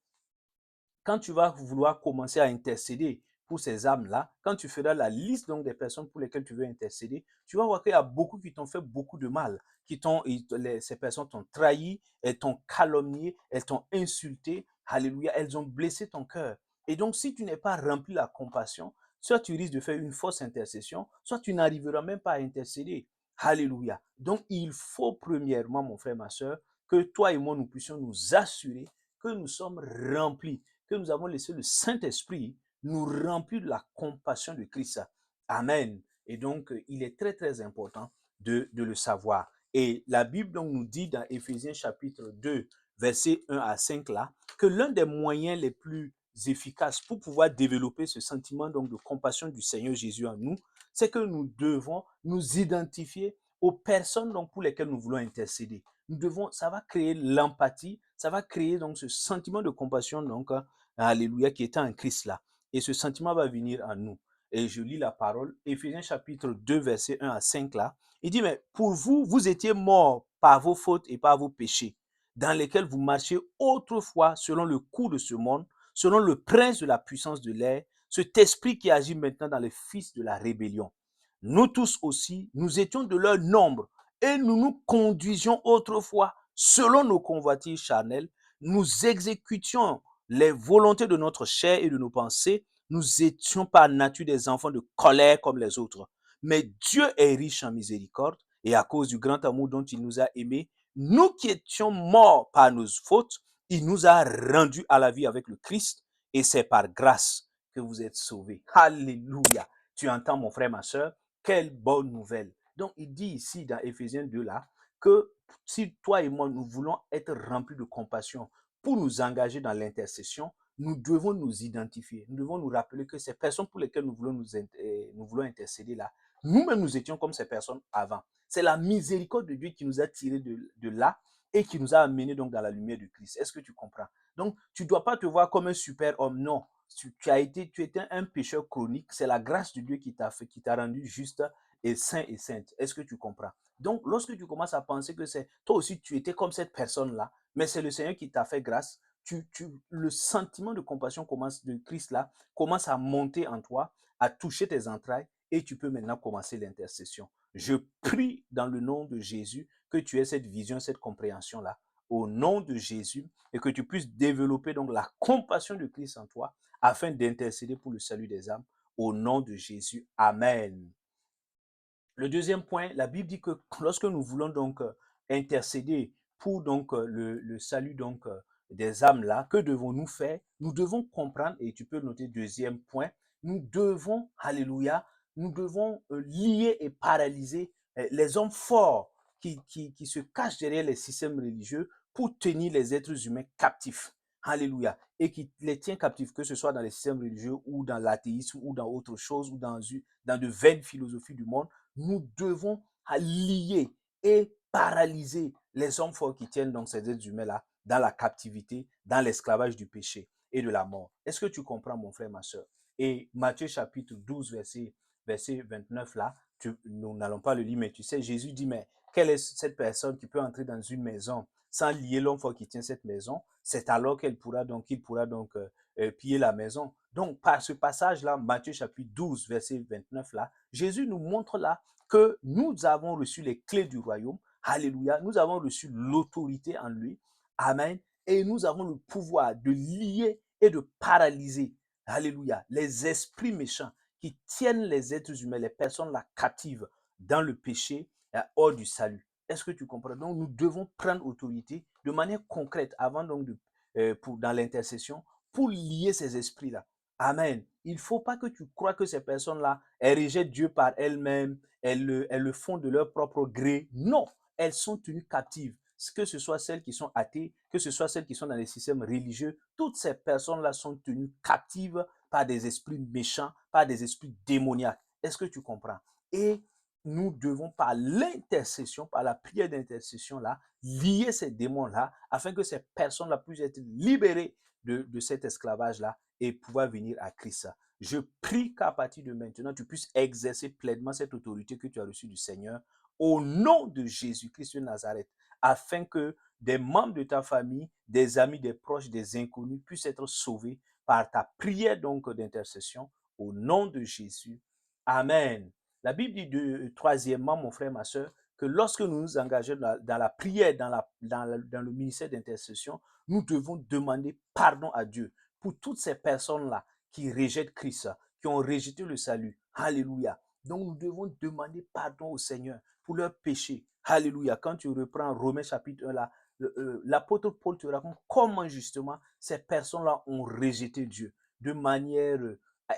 quand tu vas vouloir commencer à intercéder pour ces âmes-là, quand tu feras la liste donc des personnes pour lesquelles tu veux intercéder, tu vas voir qu'il y a beaucoup qui t'ont fait beaucoup de mal, ces personnes t'ont trahi, elles t'ont calomnié, elles t'ont insulté, alléluia, elles ont blessé ton cœur. Et donc, si tu n'es pas rempli de la compassion, soit tu risques de faire une fausse intercession, soit tu n'arriveras même pas à intercéder. Alléluia. Donc, il faut premièrement, mon frère, ma soeur, que toi et moi, nous puissions nous assurer que nous sommes remplis, que nous avons laissé le Saint-Esprit nous remplir de la compassion de Christ. Amen. Et donc, il est très, très important de le savoir. Et la Bible donc, nous dit dans Éphésiens chapitre 2, versets 1 à 5 là, que l'un des moyens les plus efficaces pour pouvoir développer ce sentiment donc de compassion du Seigneur Jésus en nous, c'est que nous devons nous identifier aux personnes donc pour lesquelles nous voulons intercéder. Nous devons, ça va créer l'empathie, ça va créer donc ce sentiment de compassion donc, alléluia, qui était en Christ là. Et ce sentiment va venir en nous. Et je lis la parole, Éphésiens chapitre 2, verset 1 à 5 là. Il dit, mais pour vous, vous étiez morts par vos fautes et par vos péchés, dans lesquels vous marchiez autrefois selon le cours de ce monde, selon le prince de la puissance de l'air, cet esprit qui agit maintenant dans les fils de la rébellion. Nous tous aussi, nous étions de leur nombre et nous nous conduisions autrefois selon nos convoitises charnelles. Nous exécutions les volontés de notre chair et de nos pensées. Nous étions par nature des enfants de colère comme les autres. Mais Dieu est riche en miséricorde et à cause du grand amour dont il nous a aimés, nous qui étions morts par nos fautes, il nous a rendus à la vie avec le Christ et c'est par grâce que vous êtes sauvés. Alléluia. Tu entends mon frère, ma soeur? Quelle bonne nouvelle. Donc, il dit ici dans Éphésiens 2 là, que si toi et moi, nous voulons être remplis de compassion pour nous engager dans l'intercession, nous devons nous identifier. Nous devons nous rappeler que ces personnes pour lesquelles nous voulons intercéder là, nous-mêmes, nous étions comme ces personnes avant. C'est la miséricorde de Dieu qui nous a tirés de là et qui nous a amenés donc dans la lumière du Christ. Est-ce que tu comprends? Donc, tu ne dois pas te voir comme un super homme, non. Tu étais un pécheur chronique. C'est la grâce de Dieu qui t'a rendu juste et saint et sainte. Est-ce que tu comprends? Donc, lorsque tu commences à penser que c'est toi aussi, tu étais comme cette personne-là, mais c'est le Seigneur qui t'a fait grâce, le sentiment de compassion de Christ là commence à monter en toi, à toucher tes entrailles, et tu peux maintenant commencer l'intercession. Je prie dans le nom de Jésus que tu aies cette vision, cette compréhension-là, au nom de Jésus, et que tu puisses développer donc la compassion de Christ en toi, afin d'intercéder pour le salut des âmes, au nom de Jésus. Amen. Le deuxième point, la Bible dit que lorsque nous voulons donc intercéder pour donc le salut donc des âmes là, que devons-nous faire? Nous devons comprendre, et tu peux noter deuxième point, nous devons, alléluia, nous devons lier et paralyser les hommes forts qui se cachent derrière les systèmes religieux pour tenir les êtres humains captifs. Alléluia. Et qui les tient captifs, que ce soit dans les systèmes religieux ou dans l'athéisme ou dans autre chose ou dans de vaines philosophies du monde. Nous devons lier et paralyser les hommes forts qui tiennent donc ces êtres humains-là dans la captivité, dans l'esclavage du péché et de la mort. Est-ce que tu comprends, mon frère, ma soeur? Et Matthieu chapitre 12, verset 29, là, nous n'allons pas le lire, mais tu sais, Jésus dit, mais quelle est cette personne qui peut entrer dans une maison sans lier l'homme fort qui tient cette maison? C'est alors qu'il pourra donc piller la maison. Donc, par ce passage-là, Matthieu chapitre 12, verset 29, là, Jésus nous montre là que nous avons reçu les clés du royaume. Alléluia. Nous avons reçu l'autorité en lui. Amen. Et nous avons le pouvoir de lier et de paralyser. Alléluia. Les esprits méchants qui tiennent les êtres humains, les personnes là captives dans le péché, hors du salut. Est-ce que tu comprends? Donc, nous devons prendre autorité de manière concrète avant donc dans l'intercession pour lier ces esprits-là. Amen. Il ne faut pas que tu crois que ces personnes-là, elles rejettent Dieu par elles-mêmes, elles le font de leur propre gré. Non, elles sont tenues captives. Que ce soit celles qui sont athées, que ce soit celles qui sont dans les systèmes religieux, toutes ces personnes-là sont tenues captives par des esprits méchants, par des esprits démoniaques. Est-ce que tu comprends? Et nous devons, par l'intercession, par la prière d'intercession, là, lier ces démons-là, afin que ces personnes-là puissent être libérées de cet esclavage-là et pouvoir venir à Christ. Je prie qu'à partir de maintenant, tu puisses exercer pleinement cette autorité que tu as reçue du Seigneur au nom de Jésus-Christ de Nazareth, afin que des membres de ta famille, des amis, des proches, des inconnus puissent être sauvés par ta prière donc d'intercession au nom de Jésus. Amen. La Bible dit troisièmement, mon frère, ma soeur, que lorsque nous nous engageons dans la prière, dans le ministère d'intercession, nous devons demander pardon à Dieu pour toutes ces personnes-là qui rejettent Christ, qui ont rejeté le salut. Alléluia. Donc nous devons demander pardon au Seigneur pour leurs péchés. Alléluia. Quand tu reprends Romains chapitre 1, là, l'apôtre Paul te raconte comment justement ces personnes-là ont rejeté Dieu de manière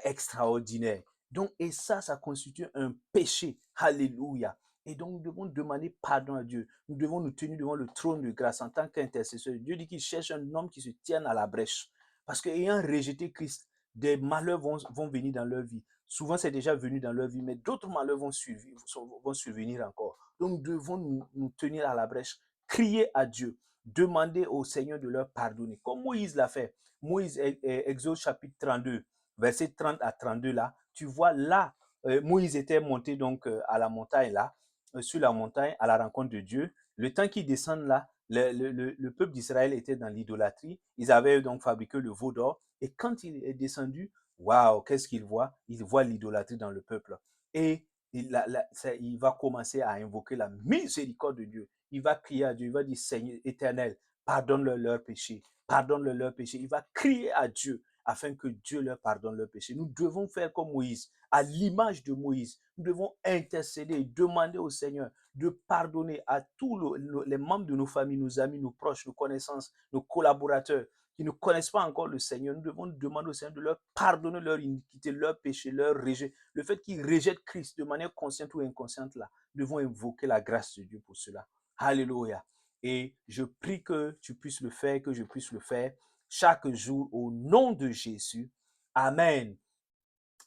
extraordinaire. Donc, et ça constitue un péché. Alléluia. Et donc, nous devons demander pardon à Dieu. Nous devons nous tenir devant le trône de grâce en tant qu'intercesseur. Dieu dit qu'il cherche un homme qui se tienne à la brèche. Parce qu'ayant rejeté Christ, des malheurs vont venir dans leur vie. Souvent, c'est déjà venu dans leur vie, mais d'autres malheurs vont survenir encore. Donc, nous devons nous tenir à la brèche, crier à Dieu, demander au Seigneur de leur pardonner, comme Moïse l'a fait. Moïse, Exode chapitre 32, verset 30 à 32, là, tu vois, là, Moïse était monté donc à la montagne, là, sur la montagne, à la rencontre de Dieu. Le temps qu'ils descendent là, le peuple d'Israël était dans l'idolâtrie. Ils avaient donc fabriqué le veau d'or. Et quand il est descendu, waouh, qu'est-ce qu'il voit? Il voit l'idolâtrie dans le peuple. Et il va commencer à invoquer la miséricorde de Dieu. Il va crier à Dieu, il va dire, Seigneur éternel, pardonne-leur leurs péchés, pardonne-leur leurs péchés. Il va crier à Dieu afin que Dieu leur pardonne leurs péchés. Nous devons faire comme Moïse, à l'image de Moïse. Nous devons intercéder, demander au Seigneur de pardonner à tous les membres de nos familles, nos amis, nos proches, nos connaissances, nos collaborateurs qui ne connaissent pas encore le Seigneur. Nous devons demander au Seigneur de leur pardonner leur iniquité, leur péché, leur rejet. Le fait qu'ils rejettent Christ de manière consciente ou inconsciente, là, nous devons invoquer la grâce de Dieu pour cela. Alléluia. Et je prie que tu puisses le faire, que je puisse le faire chaque jour au nom de Jésus. Amen.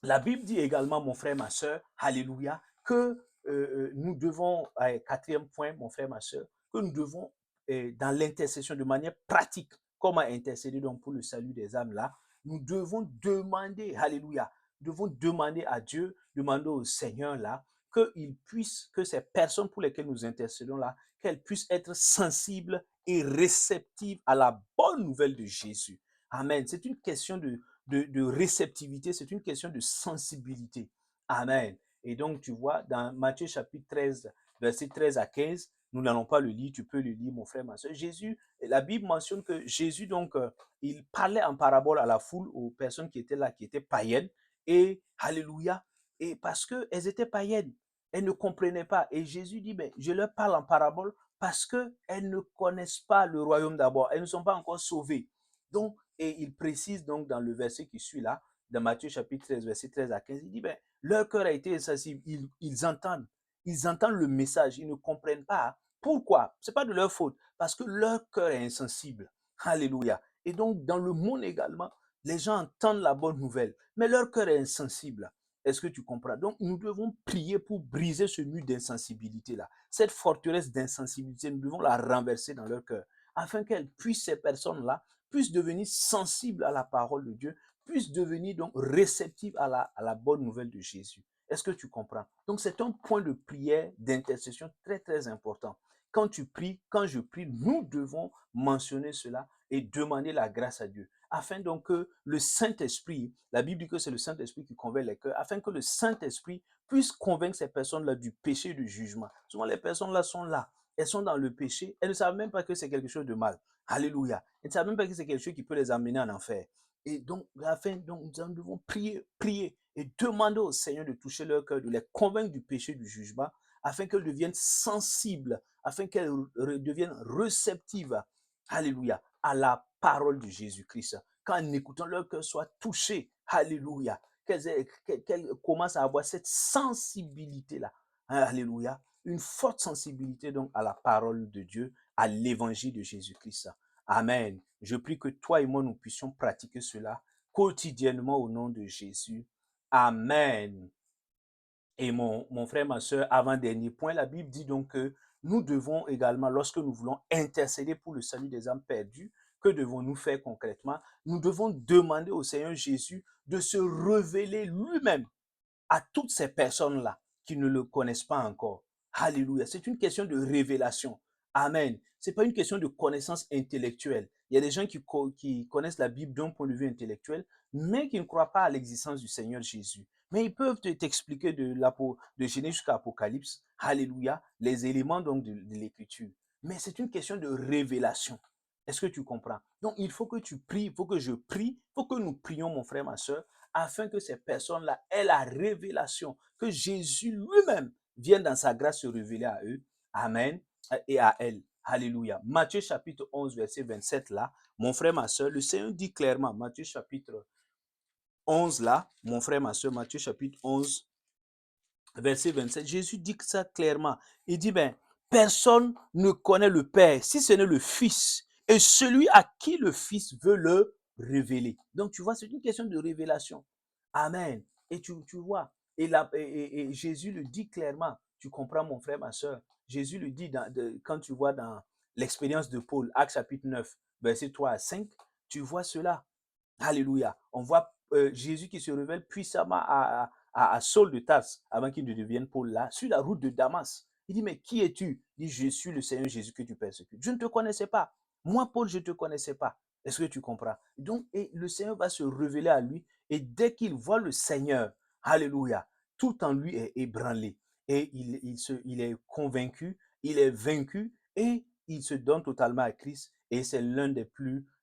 La Bible dit également, mon frère, ma soeur, alléluia, que nous devons, quatrième point, mon frère, ma soeur, que nous devons, dans l'intercession, de manière pratique, comment intercéder donc pour le salut des âmes là, nous devons demander, alléluia, nous devons demander à Dieu, demander au Seigneur là, qu'il puisse, que ces personnes pour lesquelles nous intercédons là, qu'elles puissent être sensibles et réceptives à la bonne nouvelle de Jésus. Amen. C'est une question de réceptivité, c'est une question de sensibilité. Amen. Et donc, tu vois, dans Matthieu chapitre 13, verset 13 à 15, nous n'allons pas le lire, tu peux le lire, mon frère, ma soeur. Jésus, la Bible mentionne que Jésus, donc, il parlait en parabole à la foule, aux personnes qui étaient là, qui étaient païennes, et, alléluia, et parce qu'elles étaient païennes, elles ne comprenaient pas. Et Jésus dit, ben, je leur parle en parabole parce qu'elles ne connaissent pas le royaume d'abord, elles ne sont pas encore sauvées. Donc, et il précise donc dans le verset qui suit là, dans Matthieu chapitre 13, verset 13 à 15, il dit, ben, leur cœur a été insensible, ils entendent le message, ils ne comprennent pas. Pourquoi? Ce n'est pas de leur faute, parce que leur cœur est insensible. Alléluia. Et donc, dans le monde également, les gens entendent la bonne nouvelle, mais leur cœur est insensible. Est-ce que tu comprends? Donc, nous devons prier pour briser ce mur d'insensibilité-là. Cette forteresse d'insensibilité, nous devons la renverser dans leur cœur, afin qu'elles puissent, ces personnes-là, puissent devenir sensibles à la parole de Dieu, puissent devenir donc réceptives à la bonne nouvelle de Jésus. Est-ce que tu comprends? Donc, c'est un point de prière, d'intercession très, très important. Quand tu pries, quand je prie, nous devons mentionner cela et demander la grâce à Dieu. Afin donc que le Saint-Esprit, la Bible dit que c'est le Saint-Esprit qui convainc les cœurs, afin que le Saint-Esprit puisse convaincre ces personnes-là du péché et du jugement. Souvent, les personnes-là sont là, elles sont dans le péché, elles ne savent même pas que c'est quelque chose de mal. Alléluia. Elles ne savent même pas que c'est quelque chose qui peut les amener en enfer. Et donc, afin, donc, nous devons prier, prier et demander au Seigneur de toucher leur cœur, de les convaincre du péché, du jugement, afin qu'elles deviennent sensibles, afin qu'elles deviennent réceptives, alléluia, à la parole de Jésus-Christ. Qu'en écoutant leur cœur soit touché, alléluia, qu'elles commencent à avoir cette sensibilité-là, alléluia, une forte sensibilité donc à la parole de Dieu, à l'évangile de Jésus-Christ. Amen. Je prie que toi et moi, nous puissions pratiquer cela quotidiennement au nom de Jésus. Amen. Et mon frère, ma soeur, avant-dernier point, la Bible dit donc que nous devons également, lorsque nous voulons intercéder pour le salut des âmes perdues, que devons-nous faire concrètement? Nous devons demander au Seigneur Jésus de se révéler lui-même à toutes ces personnes-là qui ne le connaissent pas encore. Alléluia. C'est une question de révélation. Amen. Ce n'est pas une question de connaissance intellectuelle. Il y a des gens qui connaissent la Bible d'un point de vue intellectuel, mais qui ne croient pas à l'existence du Seigneur Jésus. Mais ils peuvent t'expliquer de Genèse jusqu'à Apocalypse, alléluia, les éléments donc de l'Écriture. Mais c'est une question de révélation. Est-ce que tu comprends? Donc, il faut que tu pries, il faut que je prie, il faut que nous prions, mon frère, ma soeur, afin que ces personnes-là aient la révélation, que Jésus lui-même vienne dans sa grâce se révéler à eux. Amen. Et à elles. Alléluia. Matthieu chapitre 11, verset 27 là, mon frère, ma soeur, le Seigneur dit clairement, Matthieu chapitre 11 là, mon frère, ma soeur, Matthieu chapitre 11, verset 27, Jésus dit ça clairement. Il dit, ben, personne ne connaît le Père si ce n'est le Fils et celui à qui le Fils veut le révéler. Donc, tu vois, c'est une question de révélation. Amen. Et tu vois, et Jésus le dit clairement. Tu comprends, mon frère, ma soeur. Jésus le dit quand tu vois dans l'expérience de Paul, Actes chapitre 9, verset 3 à 5, tu vois cela. Alléluia. On voit Jésus qui se révèle puissamment à Saul de Tarse, avant qu'il ne devienne Paul là, sur la route de Damas. Il dit, mais qui es-tu? Il dit, je suis le Seigneur Jésus que tu persécutes. Je ne te connaissais pas. Moi, Paul, je ne te connaissais pas. Est-ce que tu comprends? Donc, et le Seigneur va se révéler à lui, et dès qu'il voit le Seigneur, alléluia, tout en lui est ébranlé. Et il est convaincu, il est vaincu, et il se donne totalement à Christ. Et c'est l'un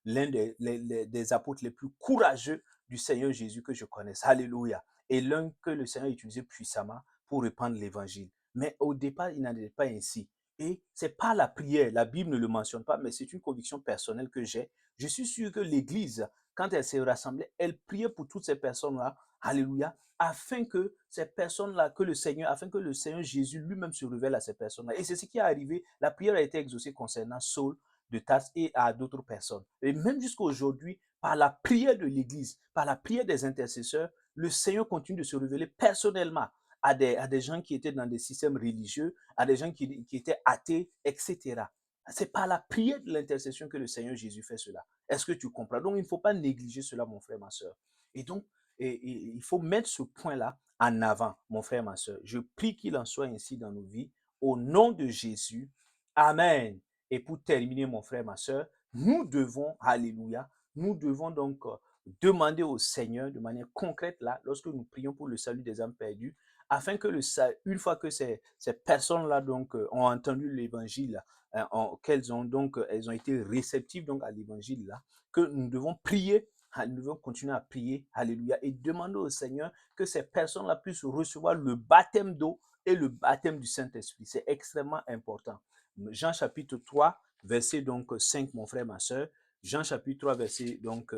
des apôtres les plus courageux du Seigneur Jésus que je connaisse. Alléluia. Et l'un que le Seigneur a utilisé puissamment pour répandre l'évangile. Mais au départ, il n'en est pas ainsi. Et c'est pas la prière, la Bible ne le mentionne pas, mais c'est une conviction personnelle que j'ai. Je suis sûr que l'Église, quand elle s'est rassemblée, elle priait pour toutes ces personnes-là, alléluia, afin que ces personnes-là, afin que le Seigneur Jésus lui-même se révèle à ces personnes-là. Et c'est ce qui est arrivé. La prière a été exaucée concernant Saul de Tarse et à d'autres personnes. Et même jusqu'à aujourd'hui, par la prière de l'Église, par la prière des intercesseurs, le Seigneur continue de se révéler personnellement à des gens qui étaient dans des systèmes religieux, à des gens qui étaient athées, etc. C'est par la prière de l'intercession que le Seigneur Jésus fait cela. Est-ce que tu comprends? Donc, il ne faut pas négliger cela, mon frère, ma soeur. Et donc, il faut mettre ce point-là en avant, mon frère, ma soeur. Je prie qu'il en soit ainsi dans nos vies. Au nom de Jésus. Amen. Et pour terminer, mon frère, ma soeur, nous devons, alléluia, nous devons donc demander au Seigneur de manière concrète, là, lorsque nous prions pour le salut des âmes perdues, afin que une fois que ces personnes-là donc ont entendu l'évangile, elles ont été réceptives donc à l'évangile là, que nous devons prier, nous devons continuer à prier, alléluia, et demander au Seigneur que ces personnes-là puissent recevoir le baptême d'eau et le baptême du Saint-Esprit. C'est extrêmement important. Jean chapitre 3, verset donc 5, mon frère, ma soeur. Jean chapitre 3, verset donc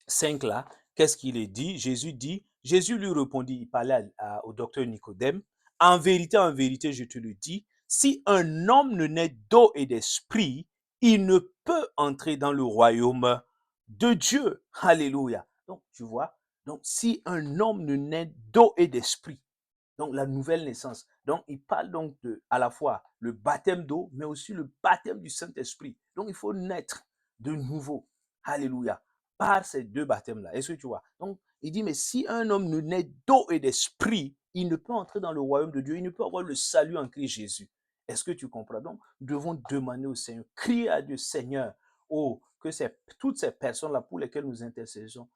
5 là, qu'est-ce qu'il est dit? Jésus lui répondit, il parlait au docteur Nicodème, en vérité, je te le dis, si un homme ne naît d'eau et d'esprit, il ne peut entrer dans le royaume de Dieu. Alléluia. Donc, tu vois, donc si un homme ne naît d'eau et d'esprit, donc la nouvelle naissance. Donc il parle donc de à la fois le baptême d'eau, mais aussi le baptême du Saint-Esprit. Donc il faut naître de nouveau. Alléluia. Par ces deux baptêmes-là. Est-ce que tu vois? Donc il dit, mais si un homme ne naît d'eau et d'esprit, il ne peut entrer dans le royaume de Dieu, il ne peut avoir le salut en Christ Jésus. Est-ce que tu comprends? Donc nous devons demander au Seigneur, crier à Dieu, Seigneur, oh, que toutes ces personnes-là pour lesquelles nous intercédons,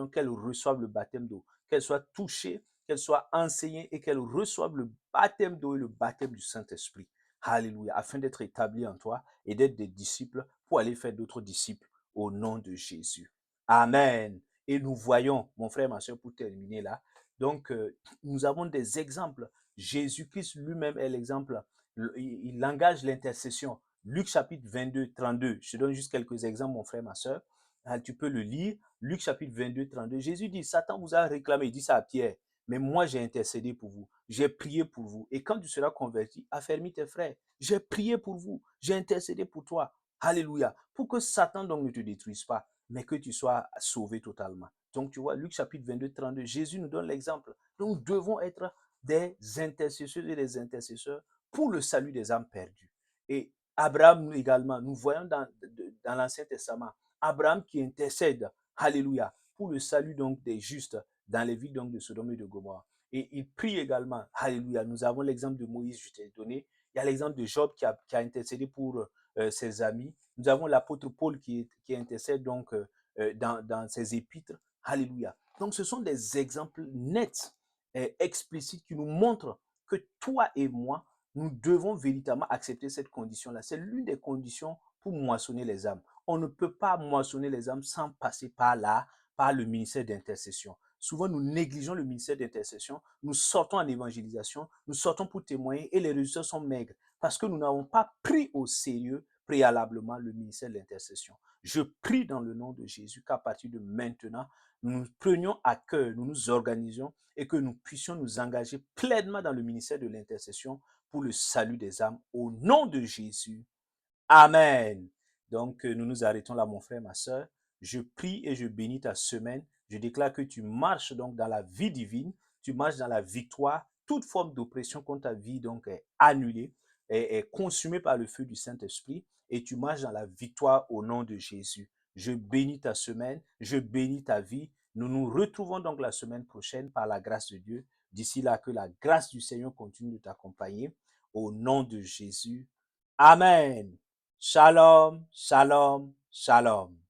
qu'elles reçoivent le baptême d'eau, qu'elles soient touchées, qu'elles soient enseignées et qu'elles reçoivent le baptême d'eau et le baptême du Saint-Esprit. Alléluia. Afin d'être établies en toi et d'être des disciples pour aller faire d'autres disciples au nom de Jésus. Amen. Et nous voyons, mon frère, ma soeur, pour terminer là, donc nous avons des exemples. Jésus-Christ lui-même est l'exemple. Il engage l'intercession. Luc chapitre 22, 32. Je te donne juste quelques exemples, mon frère, ma soeur. Tu peux le lire. Luc chapitre 22, 32. Jésus dit, Satan vous a réclamé, il dit ça à Pierre, mais moi j'ai intercédé pour vous, j'ai prié pour vous. Et quand tu seras converti, affermis tes frères. J'ai prié pour vous, j'ai intercédé pour toi. Alléluia. Pour que Satan donc ne te détruise pas, mais que tu sois sauvé totalement. Donc tu vois, Luc chapitre 22, 32, Jésus nous donne l'exemple. Donc nous devons être des intercesseurs et des intercesseurs pour le salut des âmes perdues. Et Abraham également, nous voyons dans l'Ancien Testament, Abraham qui intercède, alléluia, pour le salut donc des justes dans les villes donc de Sodome et de Gomorrhe. Et il prie également, alléluia. Nous avons l'exemple de Moïse, je t'ai donné. Il y a l'exemple de Job qui a intercédé pour ses amis. Nous avons l'apôtre Paul qui intercède donc dans ses épîtres. Alléluia. Donc ce sont des exemples nets et explicites qui nous montrent que toi et moi, nous devons véritablement accepter cette condition-là. C'est l'une des conditions pour moissonner les âmes. On ne peut pas moissonner les âmes sans passer par le ministère d'intercession. Souvent, nous négligeons le ministère d'intercession, nous sortons en évangélisation, nous sortons pour témoigner et les résultats sont maigres parce que nous n'avons pas pris au sérieux préalablement le ministère de l'intercession. Je prie dans le nom de Jésus qu'à partir de maintenant, nous nous prenions à cœur, nous nous organisions et que nous puissions nous engager pleinement dans le ministère de l'intercession pour le salut des âmes. Au nom de Jésus. Amen. Donc, nous nous arrêtons là, mon frère, ma soeur. Je prie et je bénis ta semaine. Je déclare que tu marches donc dans la vie divine, tu marches dans la victoire. Toute forme d'oppression contre ta vie donc est annulée, est consumée par le feu du Saint-Esprit et tu marches dans la victoire au nom de Jésus. Je bénis ta semaine, je bénis ta vie. Nous nous retrouvons donc la semaine prochaine par la grâce de Dieu. D'ici là, que la grâce du Seigneur continue de t'accompagner. Au nom de Jésus. Amen. Shalom, shalom, shalom.